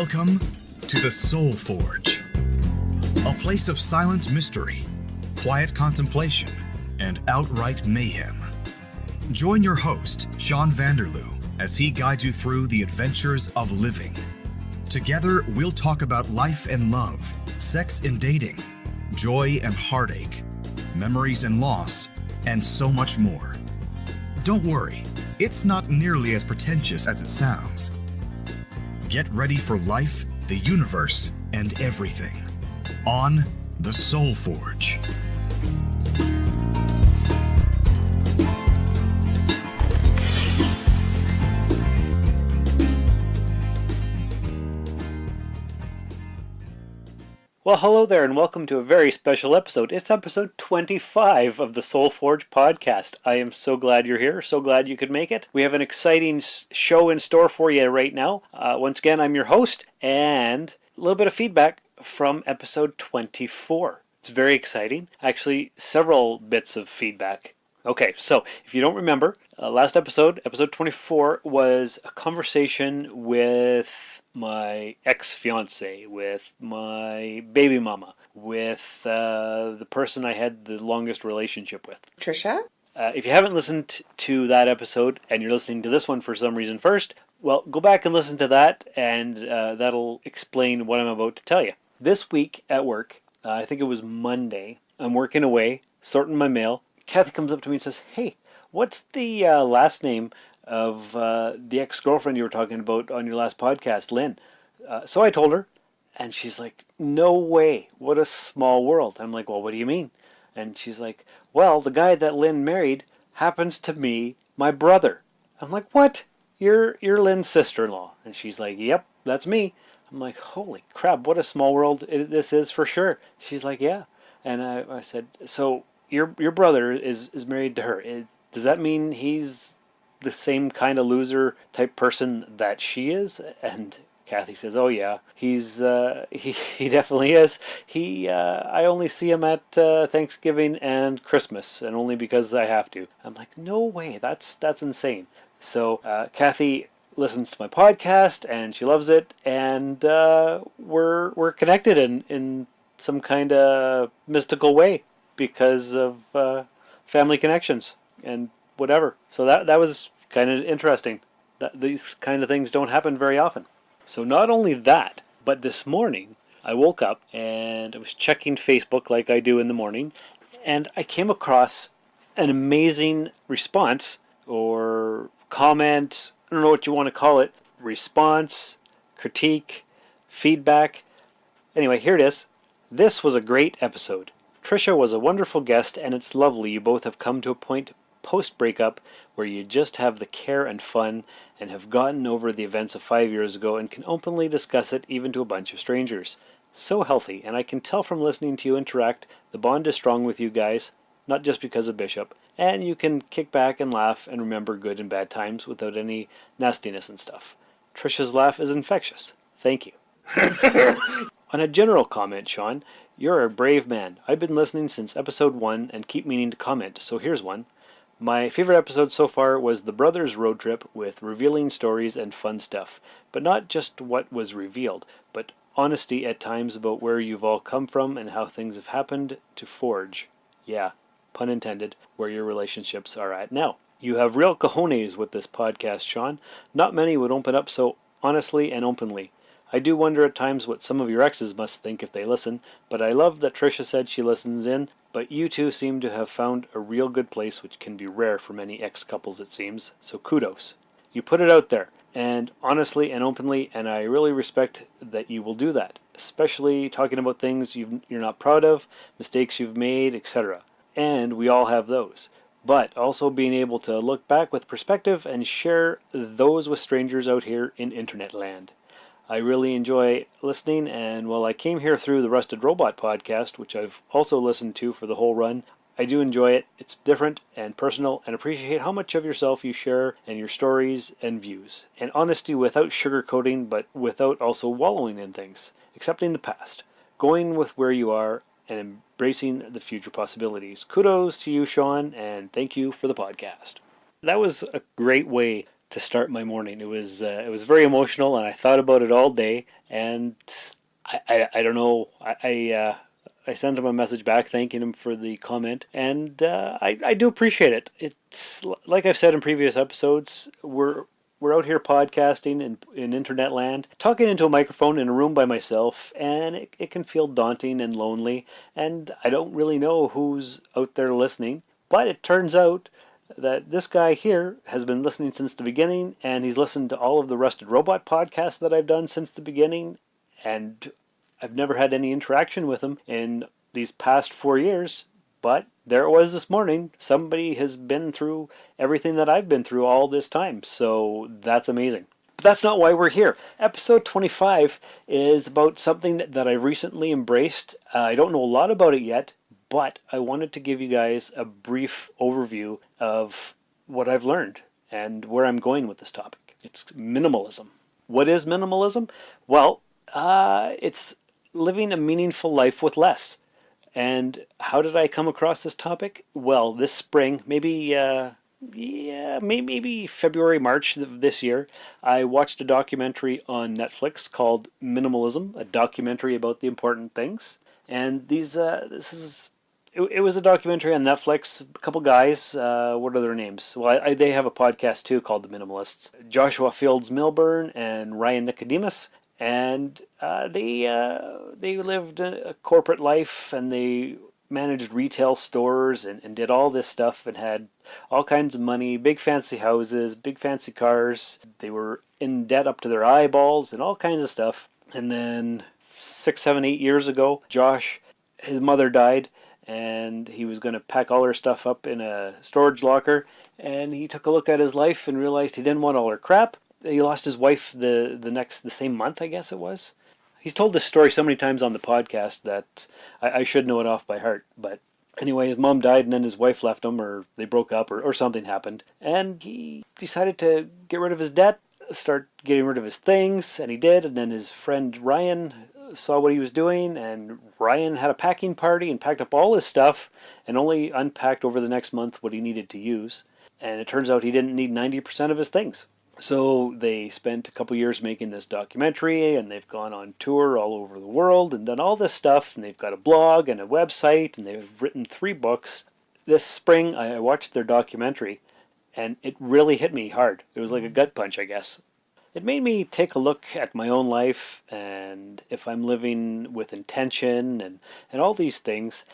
Welcome to the Soul Forge, a place of silent mystery, quiet contemplation, and outright mayhem. Join your host, Sean Vanderloo, as he guides you through the adventures of living. Together, we'll talk about life and love, sex and dating, joy and heartache, memories and loss, and so much more. Don't worry, it's not nearly as pretentious as it sounds. Get ready for life, the universe, and everything on the Soul Forge. Well, hello there, and welcome to a very special episode. It's episode 25 of the Soul Forge podcast. I am so glad you're here, so glad you could make it. We have an exciting show in store for you right now. Once again, I'm your host, and a little bit of feedback from episode 24. It's very exciting. Actually, several bits of feedback. Okay, so if you don't remember, last episode 24, was a conversation with my ex-fiance, with my baby mama, with the person I had the longest relationship with. Trisha? If you haven't listened to that episode and you're listening to this one for some reason first, well, go back and listen to that, and that'll explain what I'm about to tell you. This week at work, I think it was Monday, I'm working away, sorting my mail. Kathy comes up to me and says, "Hey, what's the last name of the ex-girlfriend you were talking about on your last podcast, Lynn?" So I told her, and she's like, "No way, what a small world." I'm like, "Well, what do you mean?" And she's like, "Well, the guy that Lynn married happens to be my brother." I'm like, "What? You're Lynn's sister-in-law?" And she's like, "Yep, that's me." I'm like, "Holy crap, what a small world this is for sure." She's like, "Yeah." And I said, "So your brother is married to her. Does that mean he's the same kind of loser type person that she is?" And Kathy says, "Oh yeah, he's he definitely is. I only see him at Thanksgiving and Christmas, and only because I have to." I'm like, "No way, that's insane." So Kathy listens to my podcast and she loves it, and we're connected in some kind of mystical way because of family connections and whatever. So that was kind of interesting. These kind of things don't happen very often. So not only that, but this morning I woke up and I was checking Facebook like I do in the morning, and I came across an amazing response or comment, I don't know what you want to call it, response, critique, feedback. Anyway, here it is. "This was a great episode. Trisha was a wonderful guest, and it's lovely you both have come to a point post-breakup where you just have the care and fun and have gotten over the events of 5 years ago and can openly discuss it even to a bunch of strangers. So healthy, and I can tell from listening to you interact, the bond is strong with you guys, not just because of Bishop, and you can kick back and laugh and remember good and bad times without any nastiness and stuff. Trisha's laugh is infectious. Thank you." On a general comment, Sean, "You're a brave man. I've been listening since episode 1 and keep meaning to comment, so here's one. My favorite episode so far was the brothers' road trip with revealing stories and fun stuff, but not just what was revealed, but honesty at times about where you've all come from and how things have happened to forge, yeah, pun intended, where your relationships are at now. You have real cojones with this podcast, Sean. Not many would open up so honestly and openly. I do wonder at times what some of your exes must think if they listen, but I love that Trisha said she listens in, but you two seem to have found a real good place, which can be rare for many ex-couples it seems, so kudos. You put it out there, and honestly and openly, and I really respect that you will do that, especially talking about things you're not proud of, mistakes you've made, etc. And we all have those. But also being able to look back with perspective and share those with strangers out here in internet land. I really enjoy listening, and while I came here through the Rusted Robot podcast, which I've also listened to for the whole run, I do enjoy it. It's different and personal, and appreciate how much of yourself you share and your stories and views. And honesty without sugarcoating, but without also wallowing in things. Accepting the past. Going with where you are and embracing the future possibilities. Kudos to you, Sean, and thank you for the podcast." That was a great way to start my morning. It was very emotional, and I thought about it all day. And I don't know. I sent him a message back thanking him for the comment, and I do appreciate it. It's like I've said in previous episodes, we're out here podcasting in internet land, talking into a microphone in a room by myself, and it can feel daunting and lonely, and I don't really know who's out there listening, but it turns out that this guy here has been listening since the beginning, and he's listened to all of the Rusted Robot podcasts that I've done since the beginning, and I've never had any interaction with him in these past 4 years, but there it was this morning. Somebody has been through everything that I've been through all this time, so that's amazing. But that's not why we're here. Episode 25 is about something that I recently embraced. I don't know a lot about it yet, but I wanted to give you guys a brief overview of what I've learned and where I'm going with this topic. It's minimalism. What is minimalism? Well, it's living a meaningful life with less. And how did I come across this topic? Well, this spring, maybe February, March of this year, I watched a documentary on Netflix called Minimalism, a documentary about the important things. And it was a documentary on Netflix. A couple guys, what are their names? Well, they have a podcast too called The Minimalists. Joshua Fields Milburn and Ryan Nicodemus. And they lived a corporate life, and they managed retail stores and did all this stuff and had all kinds of money, big fancy houses, big fancy cars. They were in debt up to their eyeballs and all kinds of stuff. And then 6, 7, 8 years ago, Josh, his mother died, and he was going to pack all her stuff up in a storage locker. And he took a look at his life and realized he didn't want all her crap. He lost his wife the same month, I guess it was. He's told this story so many times on the podcast that I should know it off by heart. But anyway, his mom died, and then his wife left him, or they broke up, or something happened. And he decided to get rid of his debt, start getting rid of his things, and he did. And then his friend Ryan saw what he was doing, and Ryan had a packing party and packed up all his stuff and only unpacked over the next month what he needed to use. And it turns out he didn't need 90% of his things. So they spent a couple years making this documentary, and they've gone on tour all over the world and done all this stuff, and they've got a blog and a website, and they've written 3 books. This spring I watched their documentary, and it really hit me hard. It was like a gut punch, I guess. It made me take a look at my own life and if I'm living with intention and all these things.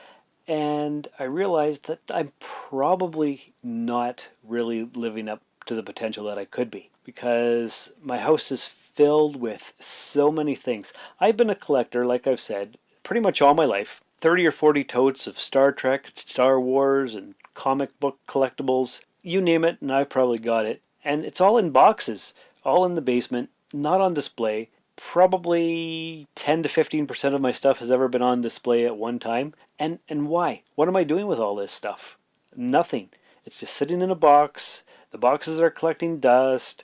And I realized that I'm probably not really living up to the potential that I could be, because my house is filled with so many things. I've been a collector, like I've said, pretty much all my life. 30 or 40 totes of Star Trek, Star Wars, and comic book collectibles. You name it, and I've probably got it. And it's all in boxes, all in the basement, not on display. Probably 10 to 15% of my stuff has ever been on display at one time. And why? What am I doing with all this stuff? Nothing. It's just sitting in a box. The boxes are collecting dust.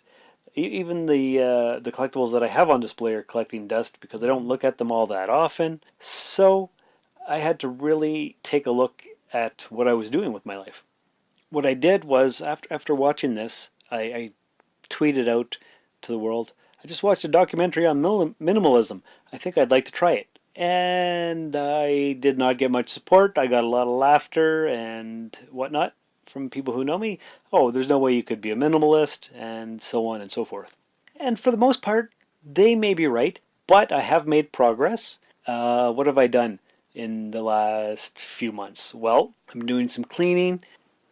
Even the collectibles that I have on display are collecting dust because I don't look at them all that often. So I had to really take a look at what I was doing with my life. What I did was, after watching this, I tweeted out to the world, I just watched a documentary on minimalism. I think I'd like to try it. And I did not get much support. I got a lot of laughter and whatnot from people who know me. Oh, there's no way you could be a minimalist, and so on and so forth. And for the most part, they may be right, but I have made progress. What have I done in the last few months? Well, I'm doing some cleaning,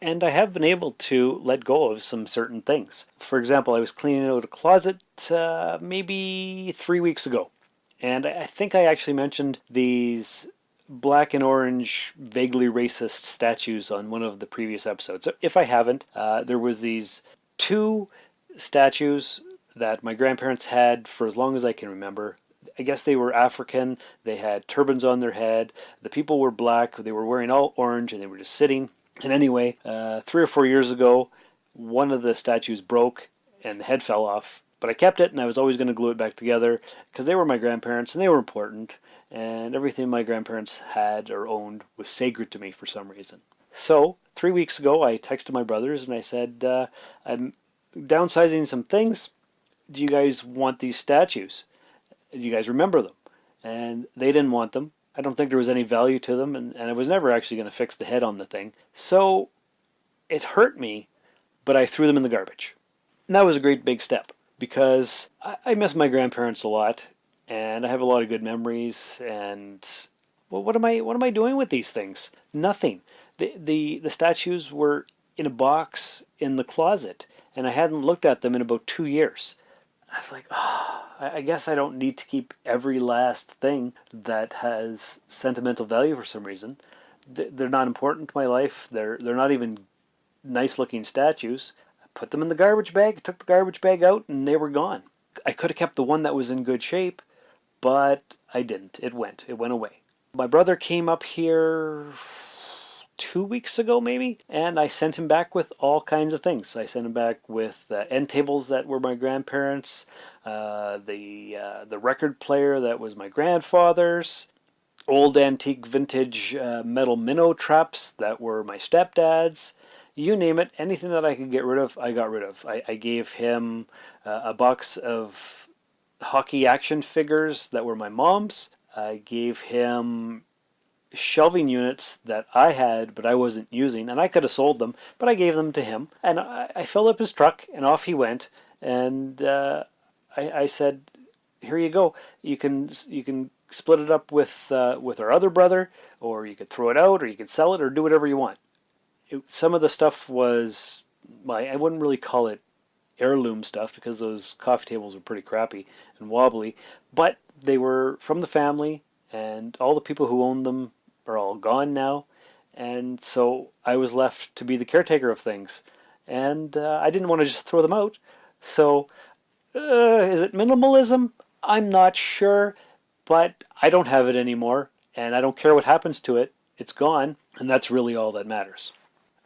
and I have been able to let go of some certain things. For example, I was cleaning out a closet maybe 3 weeks ago. And I think I actually mentioned these black and orange, vaguely racist statues on one of the previous episodes. If I haven't, there was these 2 statues that my grandparents had for as long as I can remember. I guess they were African. They had turbans on their head. The people were black. They were wearing all orange, and they were just sitting. And anyway, 3 or 4 years ago, one of the statues broke, and the head fell off. But I kept it, and I was always going to glue it back together because they were my grandparents, and they were important. And everything my grandparents had or owned was sacred to me for some reason. So 3 weeks ago, I texted my brothers, and I said, I'm downsizing some things. Do you guys want these statues? Do you guys remember them? And they didn't want them. I don't think there was any value to them, and I was never actually going to fix the head on the thing. So it hurt me, but I threw them in the garbage. And that was a great big step because I miss my grandparents a lot, and I have a lot of good memories. And well, what am I doing with these things? Nothing. The statues were in a box in the closet, and I hadn't looked at them in about 2 years. I was like, oh, I guess I don't need to keep every last thing that has sentimental value for some reason. They're not important to my life. They're not even nice looking statues. I put them in the garbage bag, took the garbage bag out, and they were gone. I could have kept the one that was in good shape, but I didn't. It went away. My brother came up here 2 weeks ago maybe, and I sent him back with all kinds of things. I sent him back with end tables that were my grandparents', the record player that was my grandfather's, old antique vintage metal minnow traps that were my stepdad's. You name it, anything that I could get rid of, I got rid of. I gave him a box of hockey action figures that were my mom's. I gave him shelving units that I had but I wasn't using, and I could have sold them, but I gave them to him. And I filled up his truck, and off he went. And I said, "Here you go. You can split it up with our other brother, or you could throw it out, or you could sell it, or do whatever you want." Some of the stuff was I wouldn't really call it heirloom stuff because those coffee tables were pretty crappy and wobbly, but they were from the family, and all the people who owned them are all gone now, and so I was left to be the caretaker of things, and I didn't want to just throw them out. So is it minimalism? I'm not sure, but I don't have it anymore, and I don't care what happens to it. It's gone, and that's really all that matters.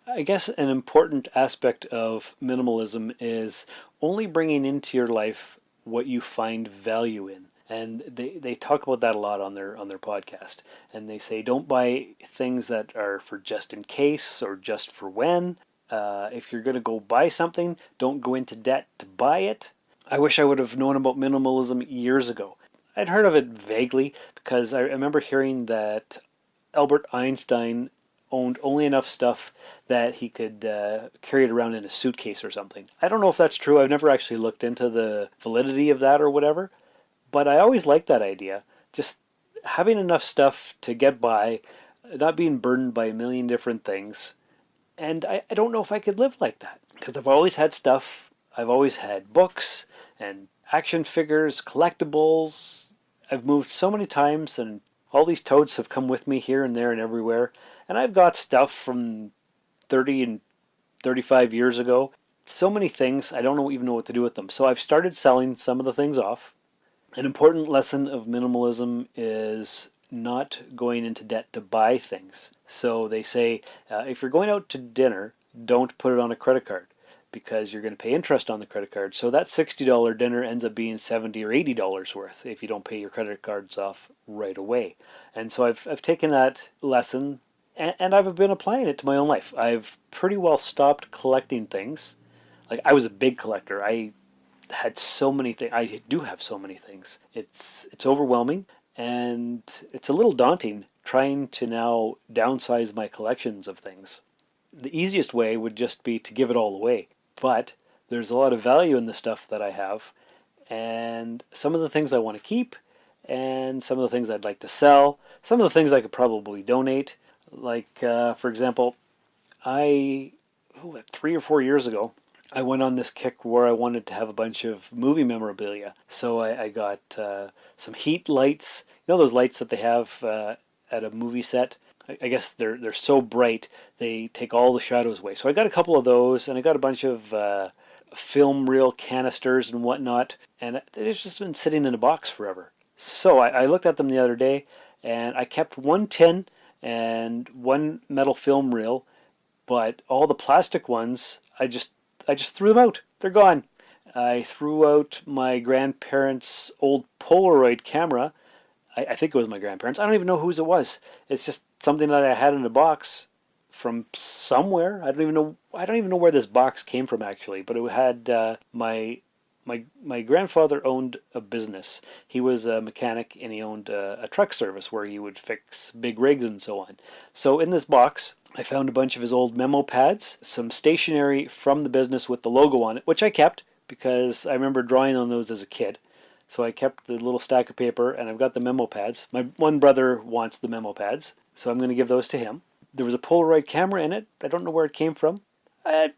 I guess an important aspect of minimalism is only bringing into your life what you find value in. And they talk about that a lot on their podcast. And they say don't buy things that are for just in case or just for when. If you're going to go buy something, don't go into debt to buy it. I wish I would have known about minimalism years ago. I'd heard of it vaguely because I remember hearing that Albert Einstein owned only enough stuff that he could carry it around in a suitcase or something. I don't know if that's true. I've never actually looked into the validity of that or whatever, but I always liked that idea. Just having enough stuff to get by, not being burdened by a million different things. And I don't know if I could live like that because I've always had stuff. I've always had books and action figures, collectibles. I've moved so many times, and all these totes have come with me here and there and everywhere. And I've got stuff from 30 and 35 years ago. So many things, I don't even know what to do with them. So I've started selling some of the things off. An important lesson of minimalism is not going into debt to buy things. So they say, if you're going out to dinner, don't put it on a credit card because you're going to pay interest on the credit card. So that $60 dinner ends up being $70 or $80 worth if you don't pay your credit cards off right away. And so I've taken that lesson, and I've been applying it to my own life. I've pretty well stopped collecting things. Like, I was a big collector. I had so many things. I do have so many things. It's overwhelming, and it's a little daunting trying to now downsize my collections of things. The easiest way would just be to give it all away. But there's a lot of value in the stuff that I have, and some of the things I want to keep, and some of the things I'd like to sell, some of the things I could probably donate. Like, for example, 3 or 4 years ago, I went on this kick where I wanted to have a bunch of movie memorabilia. So I got some heat lights. You know those lights that they have at a movie set? I guess they're so bright they take all the shadows away. So I got a couple of those, and I got a bunch of film reel canisters and whatnot, and they've just been sitting in a box forever. So I looked at them the other day, and I kept one tin and one metal film reel, but all the plastic ones, I just threw them out. They're gone. I threw out my grandparents' old Polaroid camera. I think it was my grandparents. I don't even know whose it was. It's just something that I had in a box. from somewhere. I don't even know. I don't even know where this box came from actually, but it had my grandfather owned a business. He was a mechanic and he owned a truck service where he would fix big rigs and so on. So in this box, I found a bunch of his old memo pads, some stationery from the business with the logo on it, which I kept because I remember drawing on those as a kid. So I kept the little stack of paper and I've got the memo pads. My one brother wants the memo pads, so I'm going to give those to him. There was a Polaroid camera in it. I don't know where it came from. I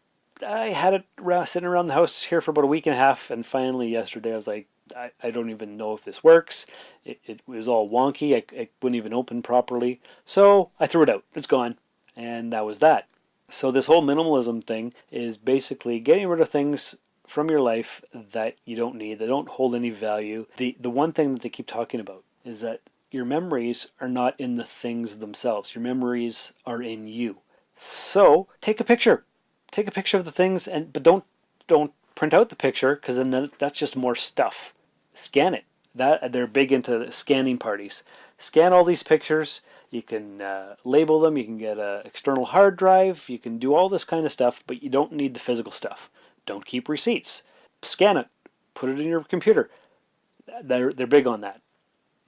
had it sitting around the house here for about a week and a half, and finally yesterday I was like, I don't even know if this works. It was all wonky. I wouldn't even open properly. So I threw it out. It's gone. And that was that. So this whole minimalism thing is basically getting rid of things from your life that you don't need, that don't hold any value. The one thing that they keep talking about is that your memories are not in the things themselves. Your memories are in you. So take a picture. Take a picture of the things, but don't print out the picture because then that's just more stuff. Scan it. They're big into scanning parties. Scan all these pictures. You can label them. You can get an external hard drive. You can do all this kind of stuff, but you don't need the physical stuff. Don't keep receipts. Scan it. Put it in your computer. They're big on that.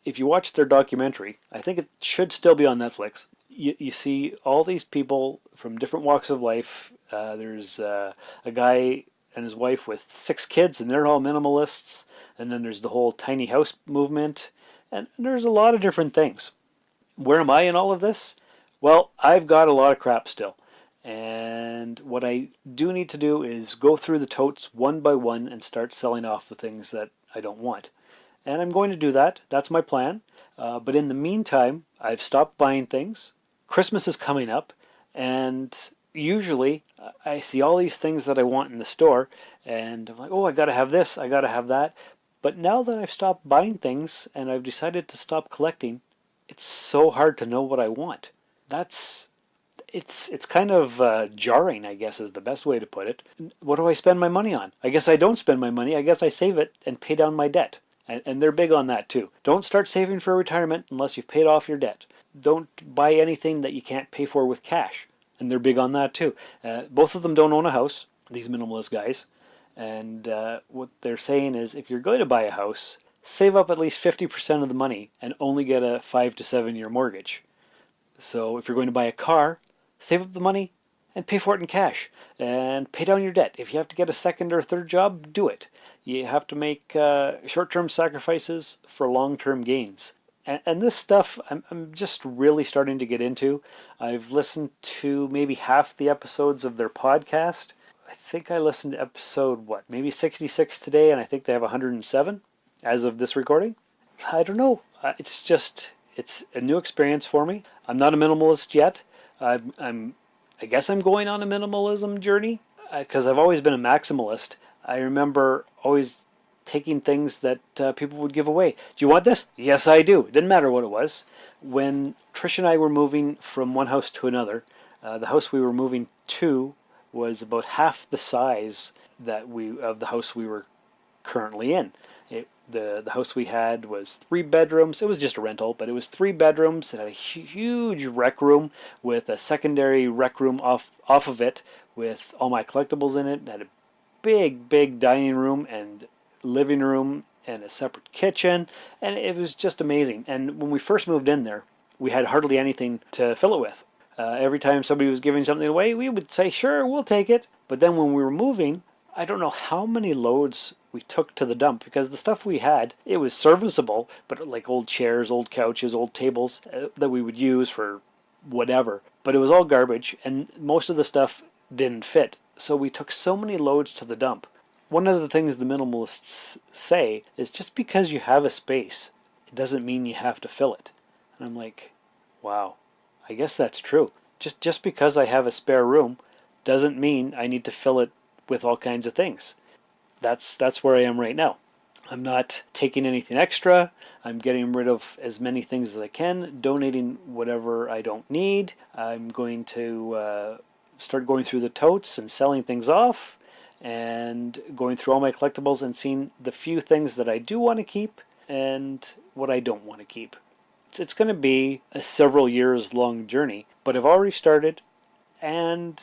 If you watch their documentary, I think it should still be on Netflix. You see all these people from different walks of life. There's a guy and his wife with 6 kids, and they're all minimalists. And then there's the whole tiny house movement. And there's a lot of different things. Where am I in all of this? Well, I've got a lot of crap still. And what I do need to do is go through the totes one by one and start selling off the things that I don't want. And I'm going to do that. That's my plan. But in the meantime, I've stopped buying things. Christmas is coming up, and usually I see all these things that I want in the store, and I'm like, oh, I got to have this, I got to have that. But now that I've stopped buying things and I've decided to stop collecting, it's so hard to know what I want. It's kind of jarring, I guess, is the best way to put it. What do I spend my money on? I guess I don't spend my money. I guess I save it and pay down my debt. And they're big on that too. Don't start saving for retirement unless you've paid off your debt. Don't buy anything that you can't pay for with cash. And they're big on that too. Both of them don't own a house, these minimalist guys. And what they're saying is if you're going to buy a house, save up at least 50% of the money and only get a 5 to 7 year mortgage. So if you're going to buy a car, save up the money and pay for it in cash. And pay down your debt. If you have to get a second or third job, do it. You have to make short-term sacrifices for long-term gains. And this stuff I'm just really starting to get into. I've listened to maybe half the episodes of their podcast. I think I listened to episode, maybe 66 today, and I think they have 107 as of this recording. I don't know. It's a new experience for me. I'm not a minimalist yet. I guess I'm going on a minimalism journey because I've always been a maximalist. I remember always taking things that people would give away. Do you want this? Yes, I do. It didn't matter what it was. When Trish and I were moving from one house to another, the house we were moving to was about half the size of the house we were currently in. The house we had was 3 bedrooms. It was just a rental, but it was 3 bedrooms. It had a huge rec room with a secondary rec room off of it with all my collectibles in it. It had a big dining room and living room and a separate kitchen, and it was just amazing. And when we first moved in there, we had hardly anything to fill it with. Every time somebody was giving something away, we would say, sure, we'll take it. But then when we were moving, I don't know how many loads we took to the dump because the stuff we had, it was serviceable, but like old chairs, old couches, old tables that we would use for whatever. But it was all garbage, and most of the stuff didn't fit. So we took so many loads to the dump. One of the things the minimalists say is just because you have a space, it doesn't mean you have to fill it. And I'm like, wow, I guess that's true. Just because I have a spare room doesn't mean I need to fill it with all kinds of things. That's where I am right now. I'm not taking anything extra. I'm getting rid of as many things as I can, donating whatever I don't need. I'm going to start going through the totes and selling things off and going through all my collectibles and seeing the few things that I do want to keep and what I don't want to keep. It's going to be a several years long journey, but I've already started. and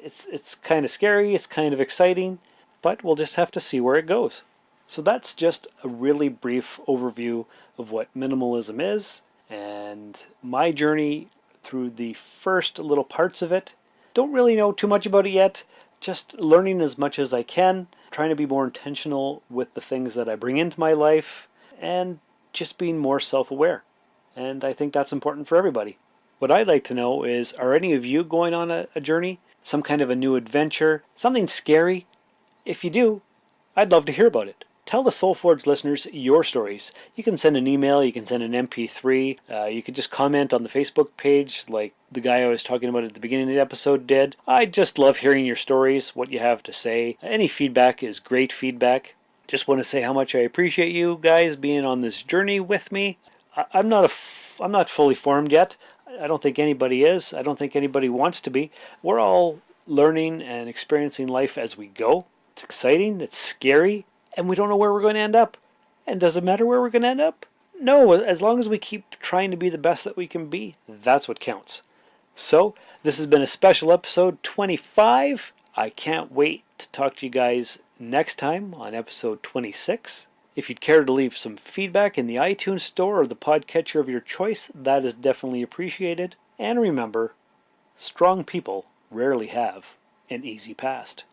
it's kind of scary, it's kind of exciting, but we'll just have to see where it goes. So that's just a really brief overview of what minimalism is and my journey through the first little parts of it. Don't really know too much about it yet, just learning as much as I can, trying to be more intentional with the things that I bring into my life, and just being more self-aware. And I think that's important for everybody. What I'd like to know is, are any of you going on a journey? Some kind of a new adventure? Something scary? If you do, I'd love to hear about it. Tell the SoulForge listeners your stories. You can send an email, you can send an MP3, you can just comment on the Facebook page like the guy I was talking about at the beginning of the episode did. I just love hearing your stories, what you have to say. Any feedback is great feedback. Just want to say how much I appreciate you guys being on this journey with me. I'm not fully formed yet. I don't think anybody is. I don't think anybody wants to be. We're all learning and experiencing life as we go. It's exciting, it's scary, and we don't know where we're going to end up. And does it matter where we're going to end up? No, as long as we keep trying to be the best that we can be, that's what counts. So, this has been a special episode 25. I can't wait to talk to you guys next time on episode 26. If you'd care to leave some feedback in the iTunes store or the podcatcher of your choice, that is definitely appreciated. And remember, strong people rarely have an easy past.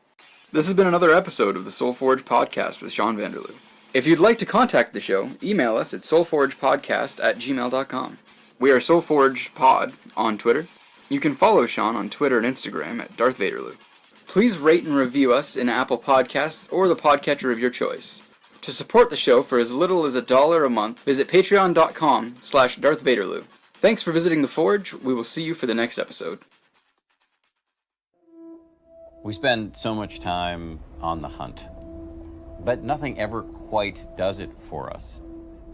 This has been another episode of the SoulForge Podcast with Sean Vanderloo. If you'd like to contact the show, email us at soulforgepodcast@gmail.com. We are SoulForgePod on Twitter. You can follow Sean on Twitter and Instagram at Darth Vaderloo. Please rate and review us in Apple Podcasts or the podcatcher of your choice. To support the show for as little as $1 a month, visit patreon.com/Darth Vaderloo. Thanks for visiting the Forge. We will see you for the next episode. We spend so much time on the hunt, but nothing ever quite does it for us.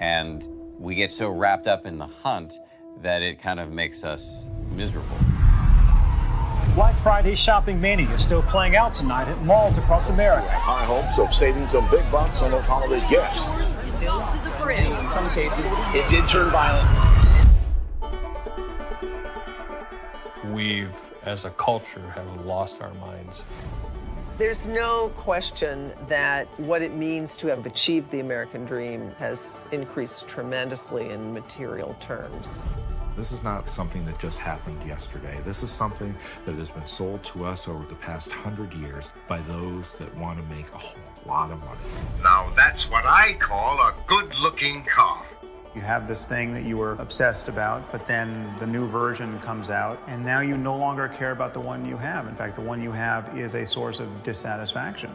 And we get so wrapped up in the hunt that it kind of makes us miserable. Black Friday shopping mania is still playing out tonight at malls across America. High hopes of saving some big bucks on those holiday gifts. Stores filled to the brim. In some cases, it did turn violent. We've, as a culture, have lost our minds. There's no question that what it means to have achieved the American dream has increased tremendously in material terms. This is not something that just happened yesterday. This is something that has been sold to us over the past 100 years by those that want to make a whole lot of money. Now that's what I call a good-looking car. You have this thing that you were obsessed about, but then the new version comes out, and now you no longer care about the one you have. In fact, the one you have is a source of dissatisfaction.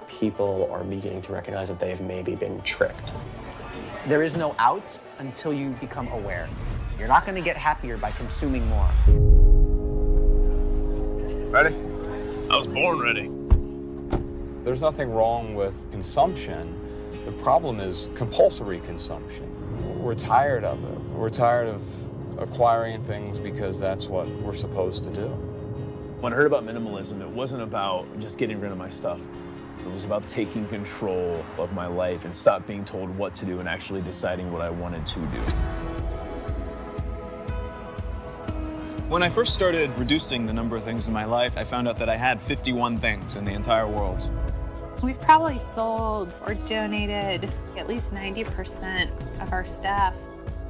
People are beginning to recognize that they've maybe been tricked. There is no out until you become aware. You're not going to get happier by consuming more. Ready? I was born ready. There's nothing wrong with consumption. The problem is compulsory consumption. We're tired of it. We're tired of acquiring things because that's what we're supposed to do. When I heard about minimalism, it wasn't about just getting rid of my stuff. It was about taking control of my life and stop being told what to do and actually deciding what I wanted to do. When I first started reducing the number of things in my life, I found out that I had 51 things in the entire world. We've probably sold or donated at least 90% of our stuff.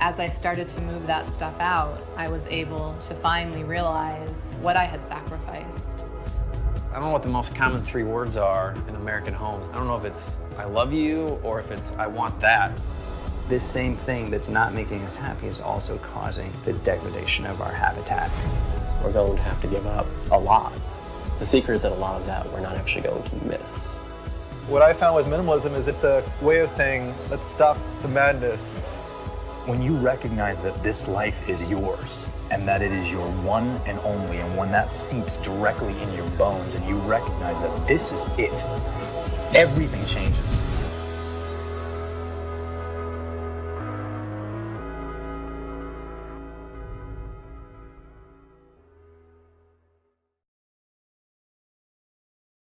As I started to move that stuff out, I was able to finally realize what I had sacrificed. I don't know what the most common 3 words are in American homes. I don't know if it's I love you or if it's I want that. This same thing that's not making us happy is also causing the degradation of our habitat. We're going to have to give up a lot. The secret is that a lot of that we're not actually going to miss. What I found with minimalism is it's a way of saying, let's stop the madness. When you recognize that this life is yours and that it is your one and only, and when that seeps directly in your bones and you recognize that this is it, everything changes.